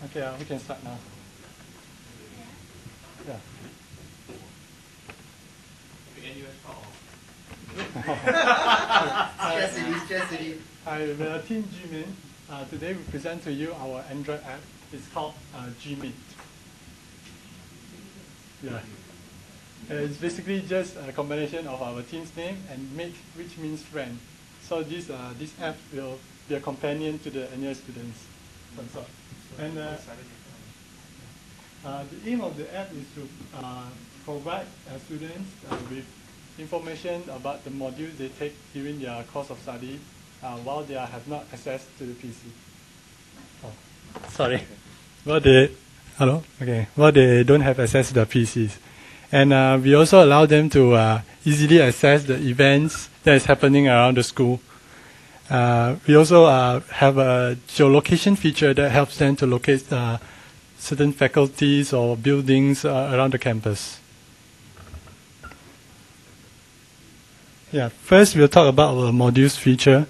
Okay, we can start now. Yeah. I'm Team Gmin. Today we present to you our Android app. It's called Gmeet. Yeah. It's basically just a combination of our team's name and meet, which means friend. So this app will be a companion to the NUS students. And the aim of the app is to provide students with information about the modules they take during their course of study while they have not access to the PC. Oh, sorry. While they don't have access to the PCs. And we also allow them to easily access the events that is happening around the school. We also have a geolocation feature that helps them to locate certain faculties or buildings around the campus. Yeah, first we'll talk about our modules feature.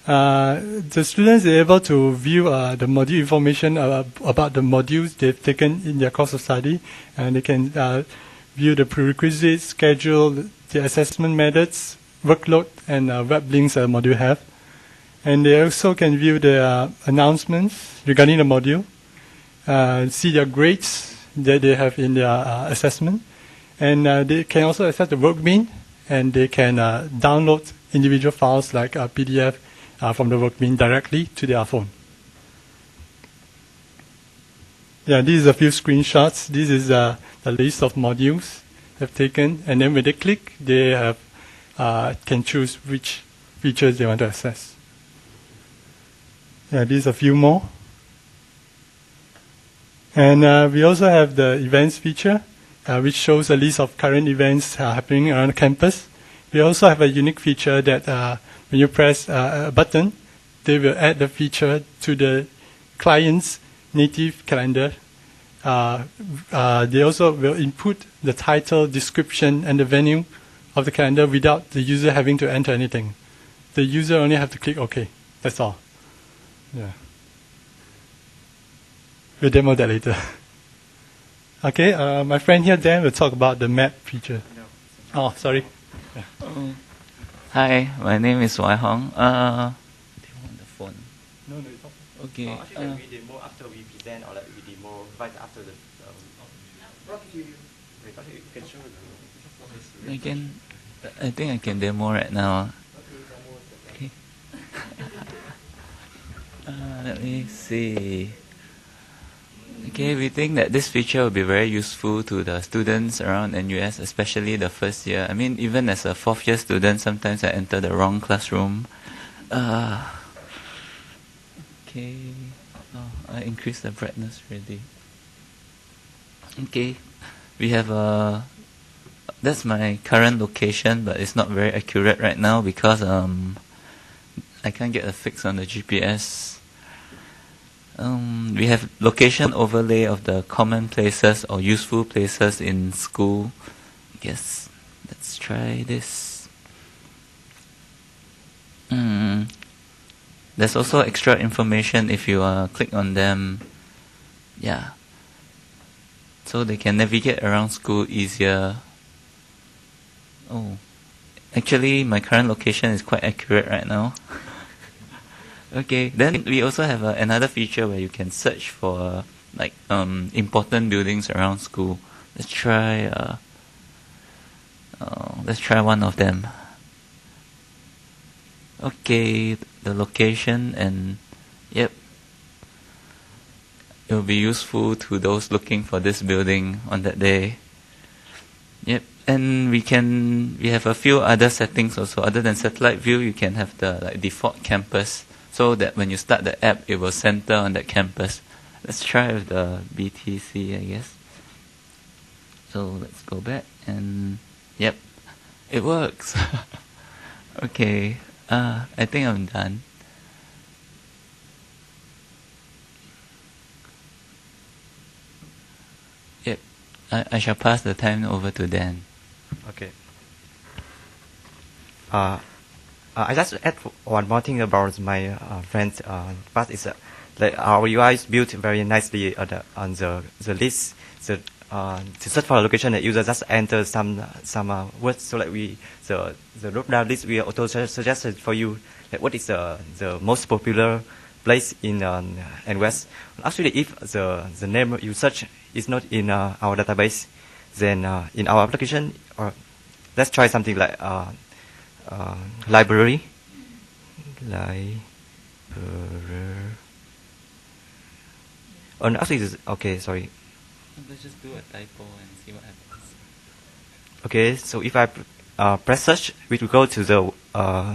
The students are able to view the module information about the modules they've taken in their course of study, and they can view the prerequisites, schedule, the assessment methods, workload, and web links a module have. And they also can view the announcements regarding the module, see their grades that they have in their assessment, and they can also access the workmin, and they can download individual files like a PDF from the workmin directly to their phone. Yeah, these are a few screenshots. This is the list of modules they've taken, and then when they click, they have can choose which features they want to access. Yeah, these are a few more. And we also have the events feature, which shows a list of current events happening around the campus. We also have a unique feature that when you press a button, they will add the feature to the client's native calendar. They also will input the title, description, and the venue of the calendar without the user having to enter anything. The user only have to click OK. That's all. Yeah. We'll demo that later. Okay, my friend here, Dan, will talk about the map feature. No. Oh, sorry. Yeah. Hi, my name is Wai Hong. Do you want the phone? No, it's okay. Okay. Actually, we demo after we present, or like we demo right after the. I think I can demo right now. Okay. Let me see. Okay, we think that this feature will be very useful to the students around NUS, especially the first year. I mean, even as a fourth year student, sometimes I enter the wrong classroom. Okay. Oh, I increased the brightness already. Okay. We have that's my current location, but it's not very accurate right now because I can't get a fix on the GPS. We have location overlay of the common places or useful places in school. Yes, let's try this. There's also extra information if you click on them. Yeah. So they can navigate around school easier. Oh, actually my current location is quite accurate right now. Okay, then we also have another feature where you can search for important buildings around school. Let's try one of them. Okay, the location, and yep, it will be useful to those looking for this building on that day. Yep, and we have a few other settings also. Other than satellite view, you can have the default campus, so that when you start the app, it will center on that campus. Let's try with the BTC, I guess. So let's go back, and yep, it works. Okay, I think I'm done. Yep, I shall pass the time over to Dan. Okay. I just add one more thing about my friends. But it's like our UI is built very nicely on the list. To search for a location, the user just enter some words. So like the drop down list will auto suggested for you like what is the most popular place in NWest. Actually, if the name you search is not in our database, then in our application, or let's try something like library. Oh, no, actually, okay, sorry. Let's just do a typo and see what happens. Okay, so if I press search, we will go to the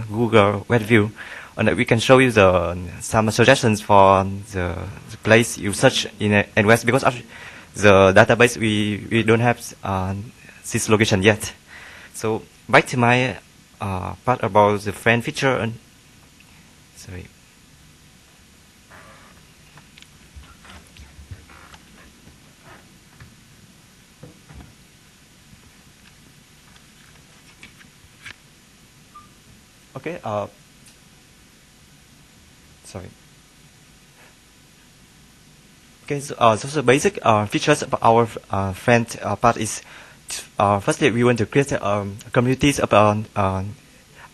Google Web View, and we can show you some suggestions for the place you search in NWest, because actually the database we don't have this location yet. So back to my part about the friend feature. And sorry. Okay. Sorry. Okay. So the basic features of our friend part is firstly we want to create communities about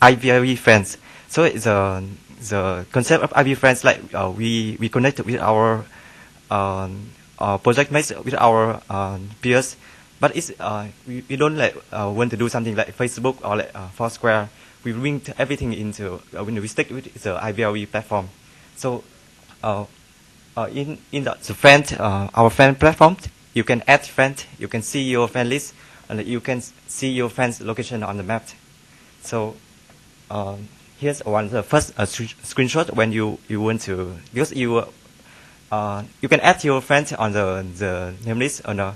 IVRE friends. So the concept of IVRE friends, like we connect with our project mates, with our peers, but it's we don't like want to do something like Facebook or like Foursquare. We bring everything into when we stick with the IVRE platform. So in the friend our friend platform, you can add friend, you can see your friend list, and you can see your friend's location on the map. So here's the first screenshot when you want to, because you can add your friend on the name list on the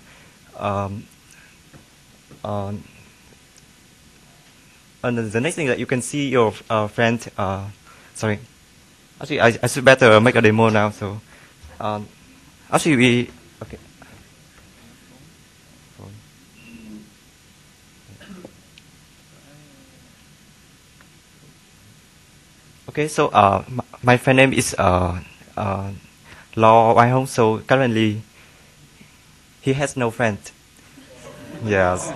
and the next thing that you can see your friend. Sorry, actually I should better make a demo now. So actually we okay. Okay, so my friend name is Law Wai Hong. So currently he has no friend. Yes.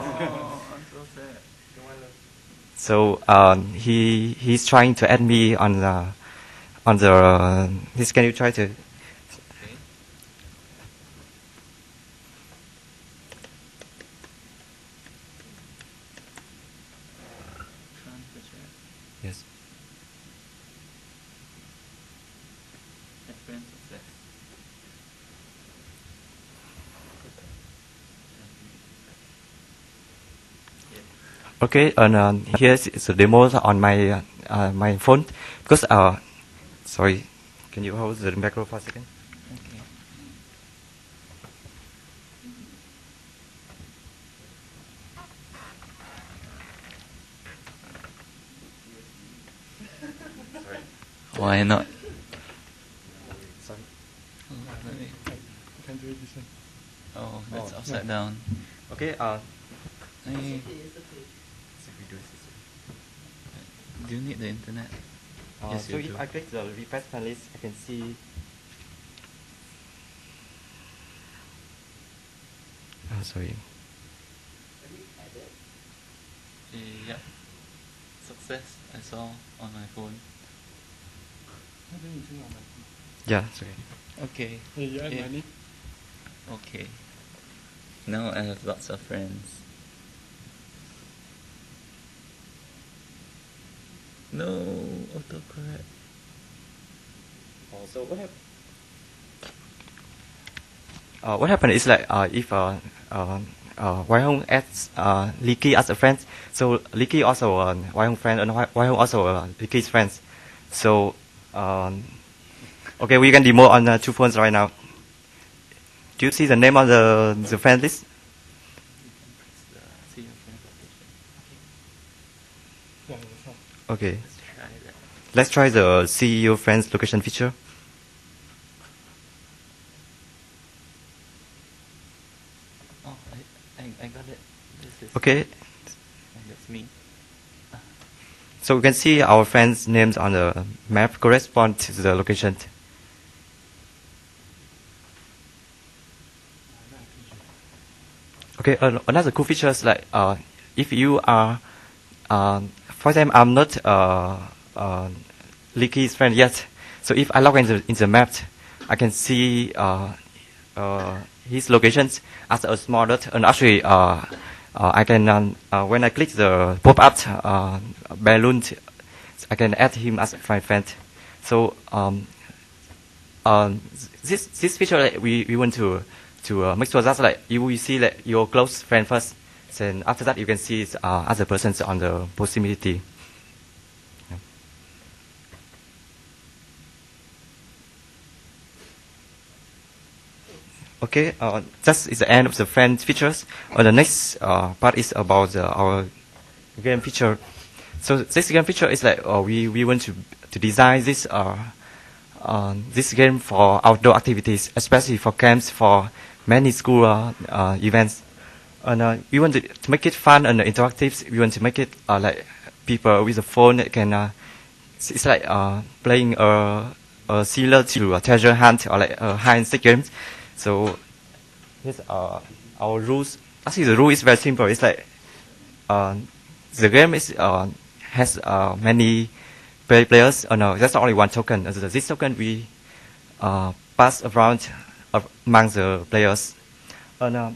So he's trying to add me on the can you try to? Yes. Okay, and here's the demo on my my phone. Because sorry, can you hold the macro for a second? Okay. Why not? Sorry. You can do it this one. Oh, that's upside down. Okay. Hey, do you need the internet? Yes, so you if do. I click the refresh panelist, I can see. Oh, sorry. Yeah. Success, I saw on my phone. Yeah, sorry. Okay. Hey, you add Yeah. money? Okay. Now I have lots of friends. No, autocorrect. So what happened is like if Wai Hong adds Leaky as a friend, so Leaky also Wai Hong friend, and Wai Hong also Leaky's friends. So okay, we can demo on 2 phones right now. Do you see the name of the friend list? Yeah, that's all. Okay, Let's try that. let's try the see your friends location feature. Oh, I got it. This is Okay, and that's me. so we can see our friends' names on the map correspond to the location. Okay, another cool feature is like if you are, for example, I'm not Leaky's friend yet. So if I log in the map, I can see his locations as a small dot, and actually I can when I click the pop-up balloon, I can add him as my friend. So this feature like, we want to make sure that like you will see like your close friend first, then after that you can see other persons on the proximity. Yeah. Okay, that is the end of the friend features. The next part is about our game feature. So this game feature is like we want to design this game for outdoor activities, especially for camps, for many school events. And we want to make it fun and interactive. We want to make it like people with a phone can. It's like playing a similar to a treasure hunt or like a hide and seek game. So here's our rules. Actually, the rule is very simple. It's like the game is has many players. No, that's only one token. This token we pass around among the players. And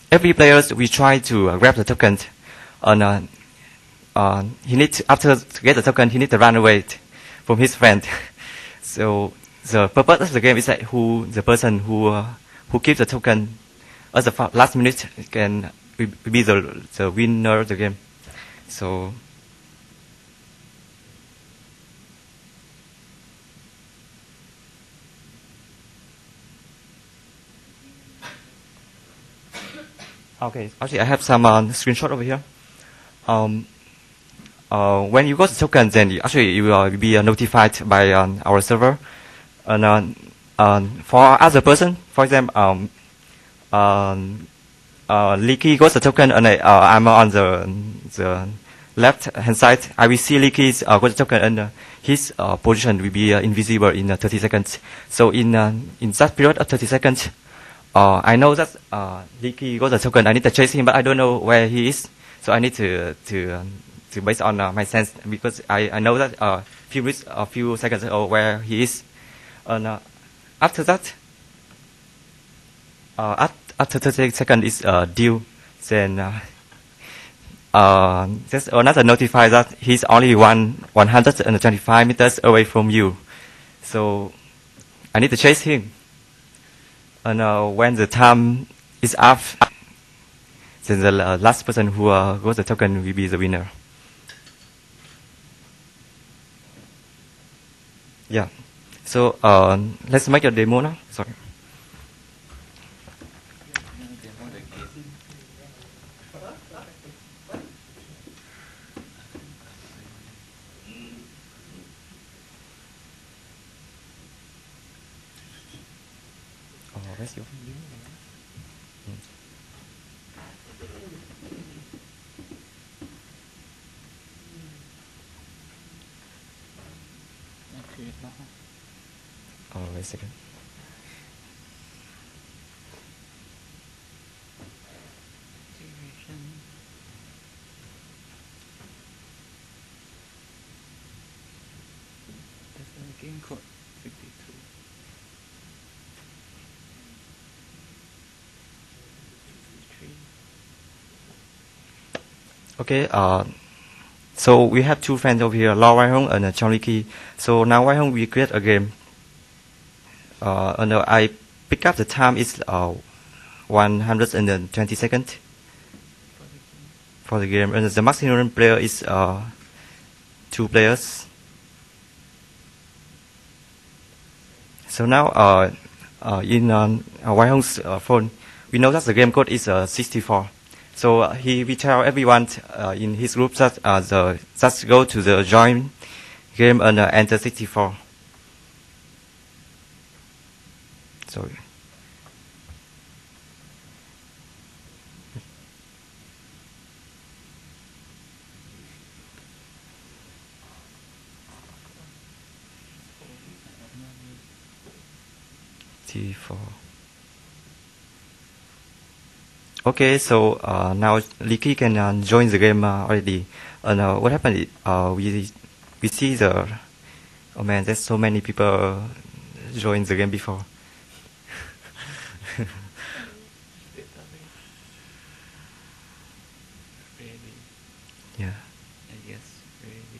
every players we try to grab the token, and he need to, after to get the token he need to run away from his friend. So the purpose of the game is that the person who keeps the token at the last minute can be the winner of the game. So okay, actually I have some screenshot over here. When you got the token, then you will be notified by our server. And for other person, for example, Leaky got the token, and I'm on the left hand side. I will see Leaky's got the token, and his position will be invisible in 30 seconds. So in that period of 30 seconds, I know that Leaky got the token. I need to chase him, but I don't know where he is. So I need to based on my sense, because I know that a few seconds ago where he is. And after that, after 30 seconds is due, then just another notify that he's only 125 meters away from you. So I need to chase him. And when the time is up, then the last person who got the token will be the winner. Yeah. So let's make a demo now. Sorry. Where's your view? Oh, wait a second. There's a game code 52. Okay. So we have two friends over here, Lao Wai Hong and Chong Li Ki. So now Wai Hong we create a game. And I pick up the time is 120 seconds for the game, and the maximum player is 2 players. So now in Wai Hong's phone, we know that the game code is 64. So we tell everyone in his group that just go to the join game and enter 64. Sorry. T4. Okay, so now Licky can join the game already. And what happened? We see the oh man, there's so many people join the game before. Yeah. I guess really.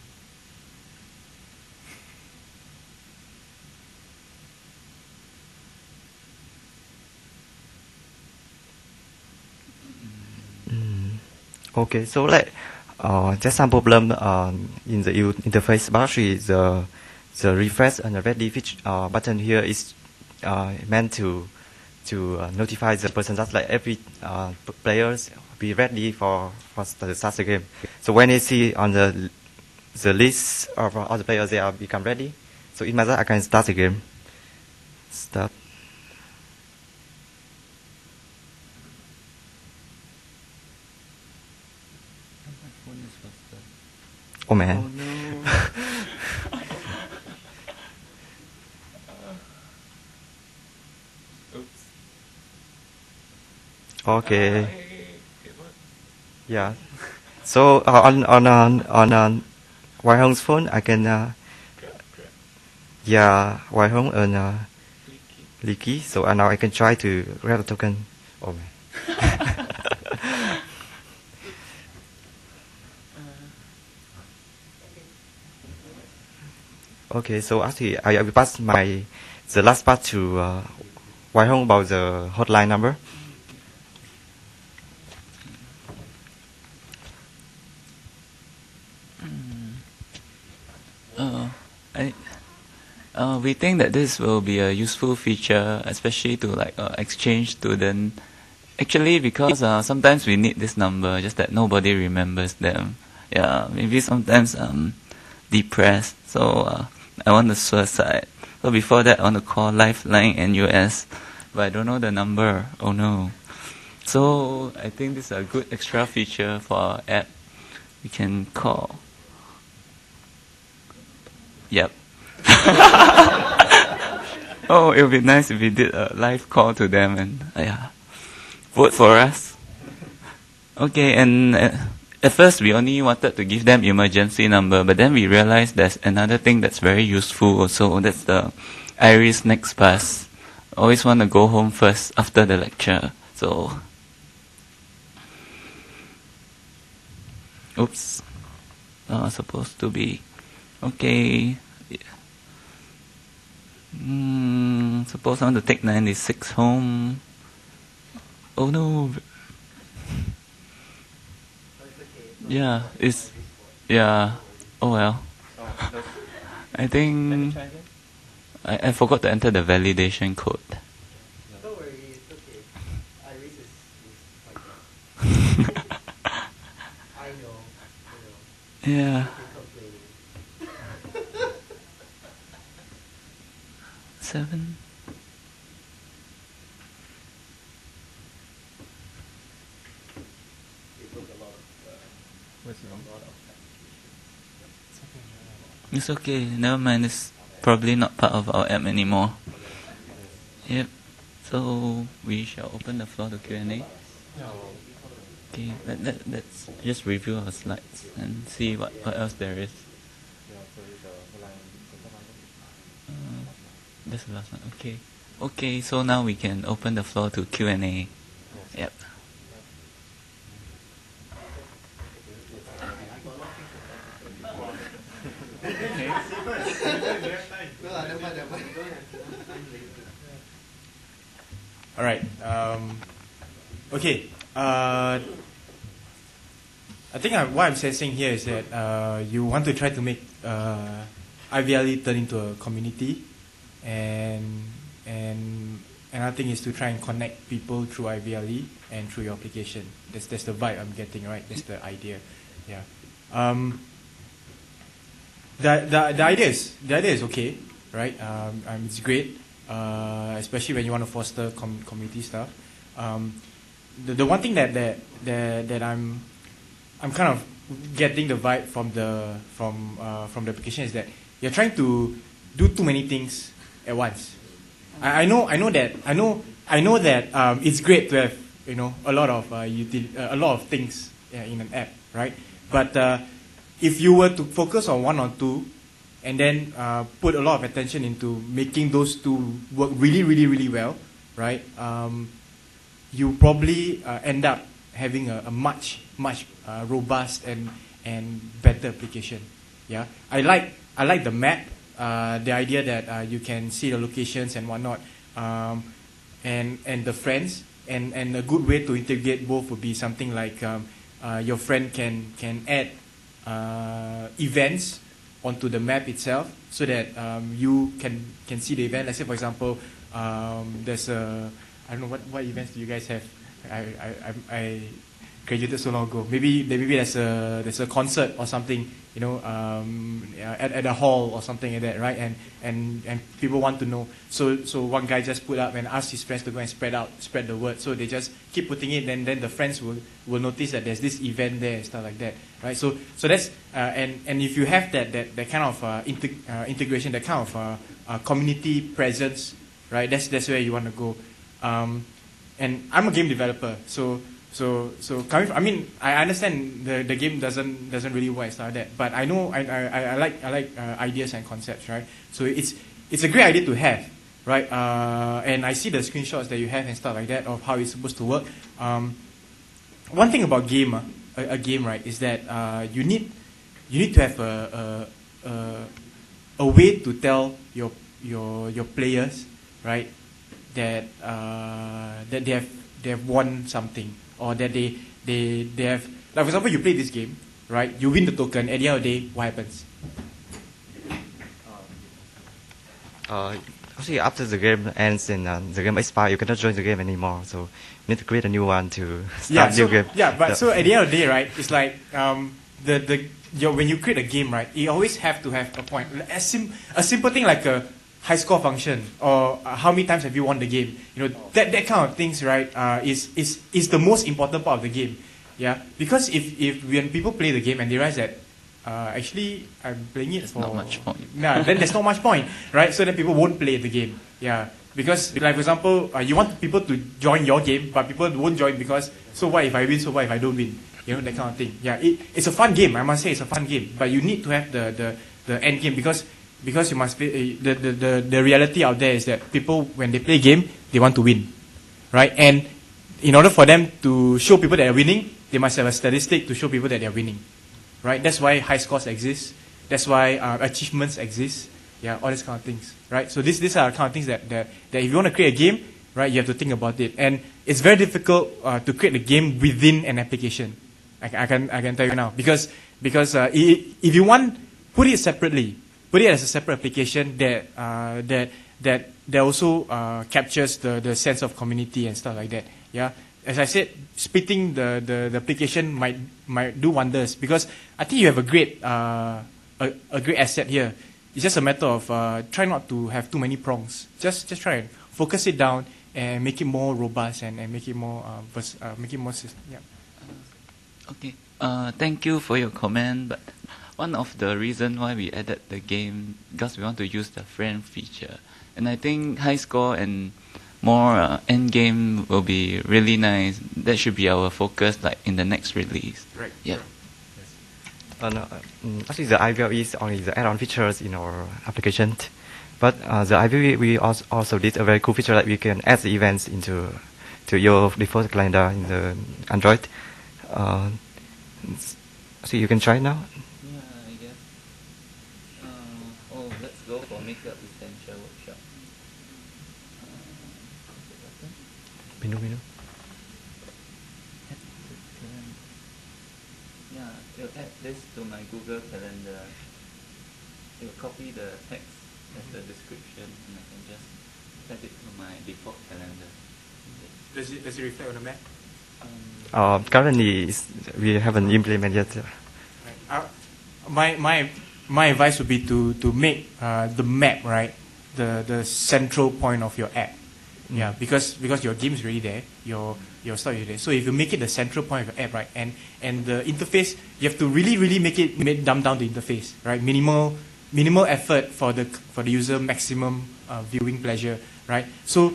Okay, so like there's some problem in the interface bar. The refresh and the ready button here is meant to notify the person that like every players be ready for the start the game. So when they see on the list of all the players, they are become ready. So in matter I can start the game. Start. My phone is faster. Oh man. Oh no. Oops. Okay. It worked. Yeah. So on Wai Hong's phone, I can yeah Wai Hong and Leaky. So now I can try to grab the token. Oh man. Okay, so actually I will pass the last part to Wai Hong about the hotline number. We think that this will be a useful feature, especially to like exchange student. Actually, because sometimes we need this number, just that nobody remembers them. Yeah, maybe sometimes depressed. So I want to suicide. So before that, I want to call Lifeline NUS, but I don't know the number. Oh no. So I think this is a good extra feature for our app. We can call. Yep. Oh, it would be nice if we did a live call to them and yeah, vote for us. Okay, and at first we only wanted to give them emergency number, but then we realized there's another thing that's very useful also. That's the Iris Next Bus. Always want to go home first after the lecture. So, oops, supposed to be okay. Suppose I want to take 96 home. Oh no. Yeah, it's yeah. Oh well. I think I forgot to enter the validation code. Don't worry, it's okay. Iris is like that. I know. Yeah. 7. It's okay. Never mind. It's probably not part of our app anymore. Yep. So we shall open the floor to Q&A. Okay. Let's just review our slides and see what else there is. That's the last one. Okay. Okay. So now we can open the floor to Q&A. Yep. All right. Okay. I think what I'm sensing here is that you want to try to make IVLE turn into a community, and another thing is to try and connect people through IVLE and through your application. That's the vibe I'm getting, right? That's the idea. Yeah. The idea is okay, right? It's great, especially when you want to foster community stuff. The one thing that I'm kind of getting the vibe from the application is that you're trying to do too many things at once. I know that it's great to have a lot of a lot of things in an app, right? But if you were to focus on one or two, and then put a lot of attention into making those two work really, really, really well, right? You probably end up having a much robust and better application. Yeah, I like the map, the idea that you can see the locations and whatnot, and the friends, and a good way to integrate both would be something like your friend can add events onto the map itself, so that you can see the event. Let's say, for example, there's I don't know what events do you guys have. I graduated so long ago. Maybe there's a concert or something, at a hall or something like that, right? And people want to know. So one guy just put up and asked his friends to go and spread the word. So they just keep putting it, and then the friends will notice that there's this event there and stuff like that, right? So that's and if you have that kind of integration, that kind of community presence, right? That's where you want to go. And I'm a game developer, so coming from, I understand the game doesn't really work like that, but I know I like ideas and concepts, right? So it's a great idea to have, right? And I see the screenshots that you have and stuff like that of how it's supposed to work. One thing about a game, right, is that you need to have a way to tell your players, right, that they have won something, or that they have, like, for example, you play this game, right? You win the token. At the end of the day, what happens? Actually, after the game ends and the game expires, you cannot join the game anymore. So you need to create a new one to start new game. Yeah, but so at the end of the day, right? It's like when you create a game, right? You always have to have a point. A simple thing like a high score function, or how many times have you won the game? That kind of things, right? Is the most important part of the game. Yeah, because if when people play the game and they realize that actually I'm playing it There's for not much point. Nah, then there's not much point, right? So then people won't play the game. Yeah, because, like, for example, you want people to join your game, but people won't join because, so what if I win? So what if I don't win? That kind of thing. Yeah, it's a fun game. I must say it's a fun game, but you need to have the end game, because you must be, the reality out there is that people, when they play game, they want to win, right? And in order for them to show people that they're winning, they must have a statistic to show people that they're winning, right? That's why high scores exist. That's why achievements exist. Yeah, all these kind of things, right? So these are the kind of things that if you want to create a game, right, you have to think about it. And it's very difficult to create a game within an application. I can tell you now, because if you want, put it separately. Put it as a separate application that also captures the sense of community and stuff like that. Yeah, as I said, splitting the application might do wonders, because I think you have a great asset here. It's just a matter of try not to have too many prongs. Just try and focus it down and make it more robust and make it more system. Yeah. Okay. Thank you for your comment. But one of the reasons why we added the game, because we want to use the friend feature, and I think high score and more end game will be really nice. That should be our focus, like in the next release. Right. Yeah. No, actually, the IVL is only the add-on features in our application, but the IVL we also did a very cool feature that we can add the events to your default calendar in the Android. So you can try it now. Yeah, I guess. Let's go for Makeup Essential Workshop. Menu. Yeah, you'll add this to my Google Calendar. You'll copy the text as the description, and I can just add it to my default calendar. Does it reflect on the map? Currently, we haven't implemented yet. My advice would be to make the map, right, the central point of your app. Yeah, because your game is already there, your stuff is there. So if you make it the central point of your app, right, and the interface, you have to really make dumb down the interface, right? Minimal effort for the user, maximum viewing pleasure, right? So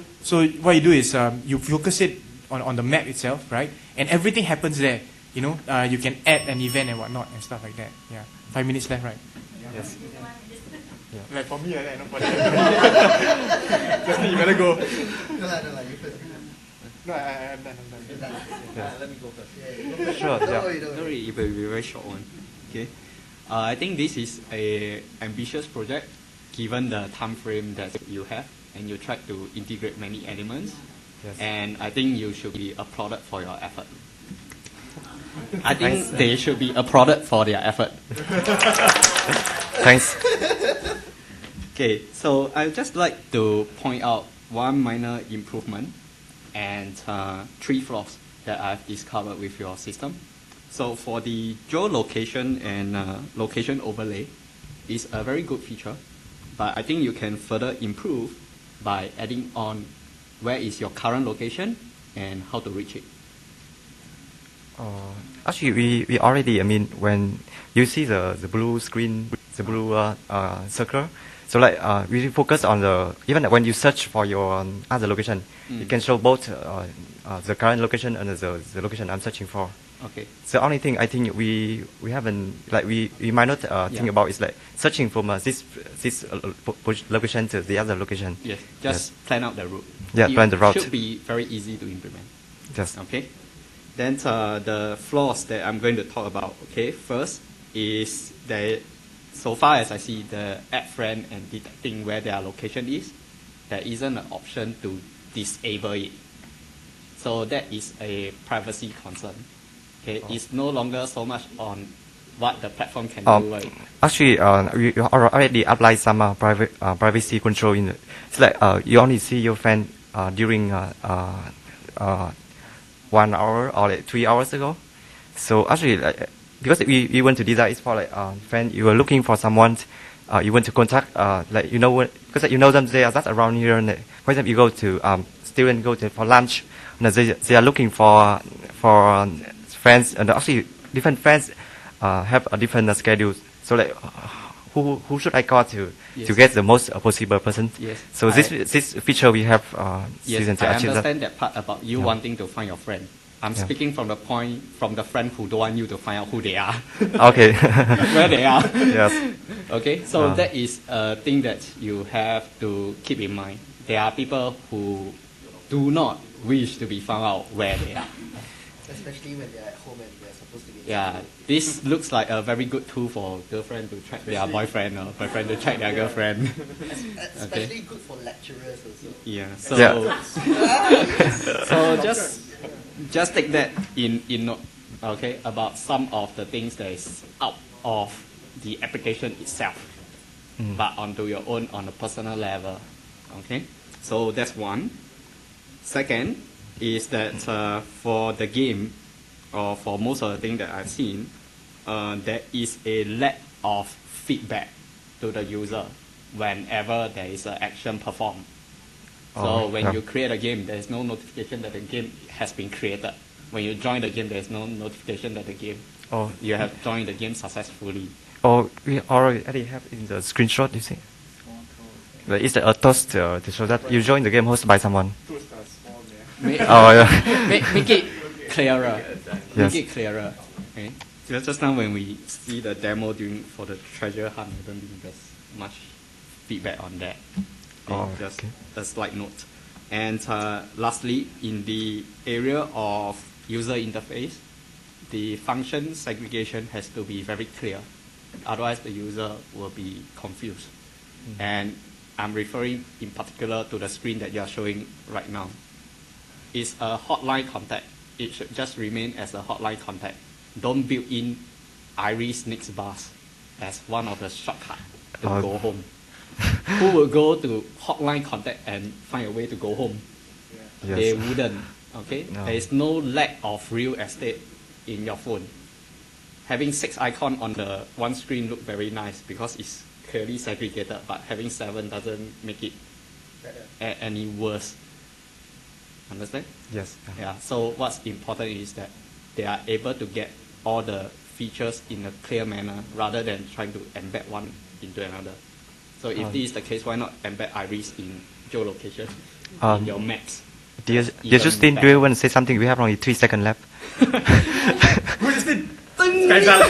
what you do is you focus it on the map itself, right? And everything happens there. You know, you can add an event and whatnot and stuff like that. Yeah. 5 minutes left, right? Yes. Like for me, like, not for them. Just you better go. No, I'm done. Let me go first. Sure. Yeah. Don't worry, it will be a very short one. Okay. I think this is a ambitious project, given the time frame that you have, and you try to integrate many elements. Yes. And I think you should be applauded for your effort. I think they should be applauded for their effort. Thanks. Okay, so I'd just like to point out one minor improvement and 3 flaws that I've discovered with your system. So for the geolocation and location overlay, is a very good feature, but I think you can further improve by adding on where is your current location and how to reach it. Actually, we already, I mean, when you see the blue screen, the blue circle, so like we focus on even when you search for your other location, you can show both the current location and the location I'm searching for. Okay. The only thing I think we haven't, like we might not think about is like searching from this location to the other location. Yes, just plan out the route. Yeah, plan the route. It should be very easy to implement. Yes. Okay. Then the flaws that I'm going to talk about, okay, first is that so far as I see the add friend and detecting where their location is, there isn't an option to disable it. So that is a privacy concern. Okay, it's no longer so much on what the platform can do. Right? Actually, we already applied some privacy control in it. It's like you only see your friend during 1 hour or like 3 hours ago. So actually, because we want to design it for like friend, you are looking for someone, you want to contact, like you know, because you know them, they are just around here. And for example, you go to student go to for lunch, and they are looking for friends, and actually different friends have a different schedule. So like, who should I call to get the most possible person? Yes. So this feature we have yes, to I achieve understand that part about you wanting to find your friend. I'm speaking from the point from the friend who don't want you to find out who they are. Okay. Where they are. Yes. Okay, so that is a thing that you have to keep in mind. There are people who do not wish to be found out where they are. Especially when they're at home and they're supposed to be. Yeah, this looks like a very good tool for girlfriend to track their boyfriend or boyfriend to track their girlfriend. Especially good for lecturers also. Yeah, so Yeah. so just take that in note, okay, about some of the things that is out of the application itself, but onto your own on a personal level, okay. So that's one. Second is that for the game, or for most of the things that I've seen, there is a lack of feedback to the user whenever there is an action performed. So when you create a game, there is no notification that the game has been created. When you join the game, there is no notification that the game you have joined the game successfully. We already have in the screenshot, you see. But is there a toast to show that you joined the game hosted by someone? Make it clearer. Yes. Make it clearer. Okay. Just now when we see the demo for the treasure hunt, I don't think there's much feedback on that. Just a slight note. And lastly, in the area of user interface, the function segregation has to be very clear. Otherwise, the user will be confused. And I'm referring in particular to the screen that you are showing right now. It's a hotline contact. It should just remain as a hotline contact. Don't build in iris next bus as one of the shortcuts to go home. Who will go to hotline contact and find a way to go home? Yes. They wouldn't. Okay? No. There is no lack of real estate in your phone. Having 6 icons on the one screen look very nice because it's clearly segregated, but having 7 doesn't make it any worse. Understand? Yes. Yeah. So what's important is that they are able to get all the features in a clear manner rather than trying to embed one into another. So if this is the case, why not embed iris in geolocation in your maps? Dear even Justin, do better. you want to say something? We have only 3 seconds left. Sky's done.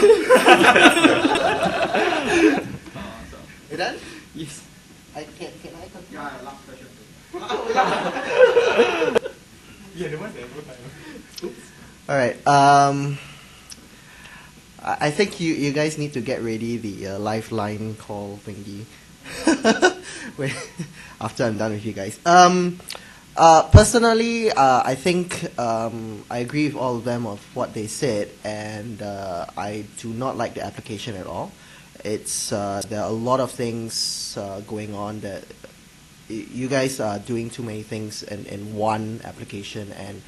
You done? Yes. Can I continue? Yeah, last question. Yeah, the ones that are All right. I think you guys need to get ready the lifeline call thingy. Wait, after I'm done with you guys. Personally, I think I agree with all of them of what they said, and I do not like the application at all. It's there are a lot of things going on that you guys are doing too many things in one application, and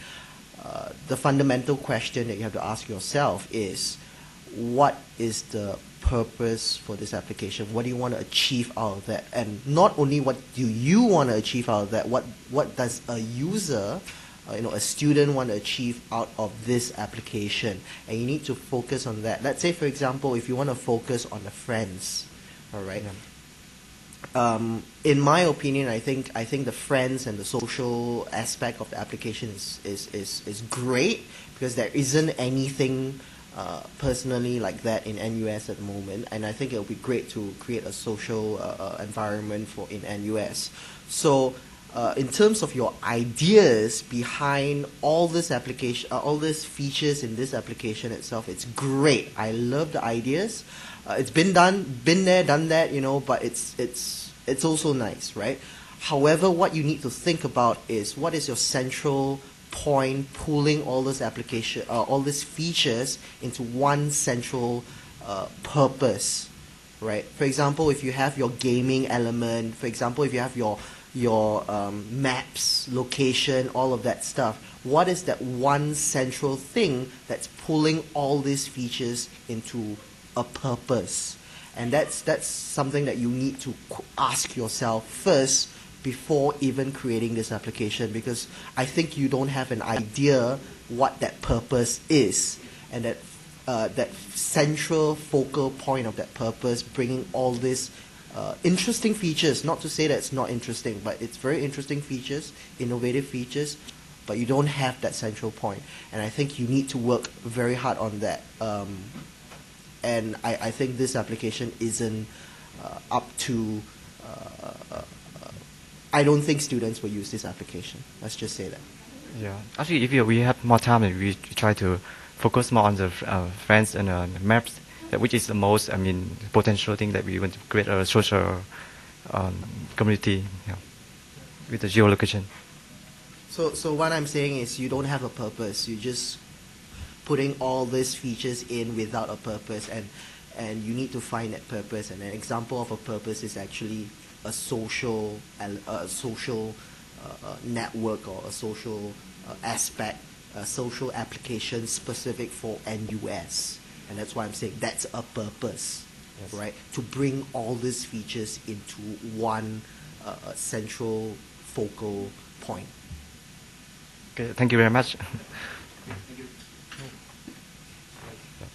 the fundamental question that you have to ask yourself is, what is the purpose for this application? What do you want to achieve out of that? And not only what do you want to achieve out of that, what does a user, a student want to achieve out of this application? And you need to focus on that. Let's say, for example, if you want to focus on the friends, all right? In my opinion, I think the friends and the social aspect of the application is great, because there isn't anything personally like that in NUS at the moment, and I think it would be great to create a social environment in NUS. So in terms of your ideas behind all this application, all these features in this application itself, it's great. I love the ideas. It's been there, done that, but it's also nice, right? However, what you need to think about is, what is your central point pulling all this all these features into one central purpose, right? For example, if you have your gaming element, for example, if you have your maps, location, all of that stuff, what is that one central thing that's pulling all these features into a purpose? And that's something that you need to ask yourself first before even creating this application, because I think you don't have an idea what that purpose is, and that central focal point of that purpose, bringing all these interesting features. Not to say that it's not interesting, but it's very interesting features, innovative features, but you don't have that central point. And I think you need to work very hard on that. And I think this application isn't up to... I don't think students will use this application. Let's just say that. Yeah, actually, if we have more time, we try to focus more on the friends and maps, which is the most, potential thing that we want to create a social community with the geolocation. So what I'm saying is, you don't have a purpose. You just putting all these features in without a purpose, and you need to find that purpose. And an example of a purpose is actually a social network, or a social aspect, a social application specific for NUS. And that's why I'm saying that's a purpose, yes, right? To bring all these features into one central focal point. Okay, thank you very much. Thank you.